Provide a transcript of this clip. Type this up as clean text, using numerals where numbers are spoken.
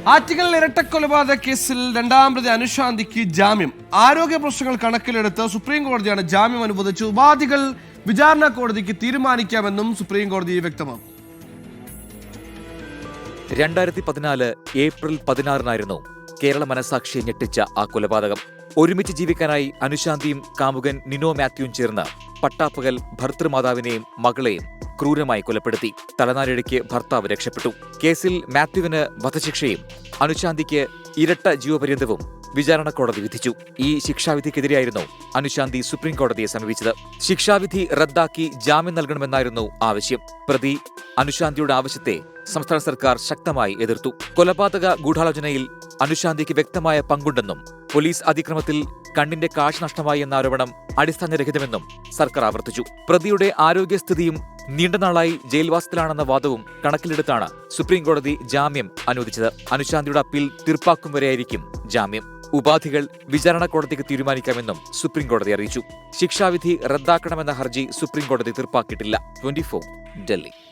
ആറ്റിങ്ങൽ ഇരട്ടക്കൊലപാതക കേസിൽ രണ്ടാം പ്രതി അനുശാന്തിക്ക് ജാമ്യം. ആരോഗ്യ പ്രശ്നങ്ങൾ കണക്കിലെടുത്ത് സുപ്രീം കോടതിയാണ് ജാമ്യം അനുവദിച്ചു. ഉപാധികൾ വിചാരണ കോടതിക്ക് തീരുമാനിക്കാമെന്നും സുപ്രീം കോടതി വ്യക്തമാക്കി. 2014 ഏപ്രിൽ 16 കേരള മനസാക്ഷിയെ ഞെട്ടിച്ച ആ കൊലപാതകം. ഒരുമിച്ച് ജീവിക്കാനായി അനുശാന്തിയും കാമുകൻ നിനോ മാത്യുവും ചേർന്ന് പട്ടാപ്പകൽ ഭർത്തൃമാതാവിനെയും മകളെയും ക്രൂരമായി കൊലപ്പെടുത്തി. തലനാരിഴയ്ക്ക് ഭർത്താവ് രക്ഷപ്പെട്ടു. കേസിൽ മാത്യുവിന് വധശിക്ഷയും അനുശാന്തിക്ക് ഇരട്ട ജീവപര്യന്തവും വിചാരണ കോടതി വിധിച്ചു. ഈ ശിക്ഷാവിധിക്കെതിരെയായിരുന്നു അനുശാന്തി സുപ്രീം കോടതിയെ സമീപിച്ചത്. ശിക്ഷാവിധി റദ്ദാക്കി ജാമ്യം നൽകണമെന്നായിരുന്നു ആവശ്യം. പ്രതി അനുശാന്തിയുടെ ആവശ്യത്തെ സംസ്ഥാന സർക്കാർ ശക്തമായി എതിർത്തു. കൊലപാതക ഗൂഢാലോചനയിൽ അനുശാന്തിക്ക് വ്യക്തമായ പങ്കുണ്ടെന്നും പോലീസ് അതിക്രമത്തിൽ കണ്ണിന്റെ കാഴ്ച നഷ്ടമായി എന്ന ആരോപണം അടിസ്ഥാനരഹിതമെന്നും സർക്കാർ ആവർത്തിച്ചു. പ്രതിയുടെ ആരോഗ്യസ്ഥിതിയും നീണ്ടനാളായി ജയിൽവാസത്തിലാണെന്ന വാദവും കണക്കിലെടുത്താണ് സുപ്രീംകോടതി ജാമ്യം അനുവദിച്ചത്. അനുശാന്തിയുടെ അപ്പീൽ തീർപ്പാക്കും വരെയായിരിക്കും ജാമ്യം. ഉപാധികൾ വിചാരണ കോടതിക്ക് തീരുമാനിക്കാമെന്നും സുപ്രീംകോടതി അറിയിച്ചു. ശിക്ഷാവിധി റദ്ദാക്കണമെന്ന ഹർജി സുപ്രീംകോടതി തീർപ്പാക്കിയിട്ടില്ല. 24 ഡൽഹി.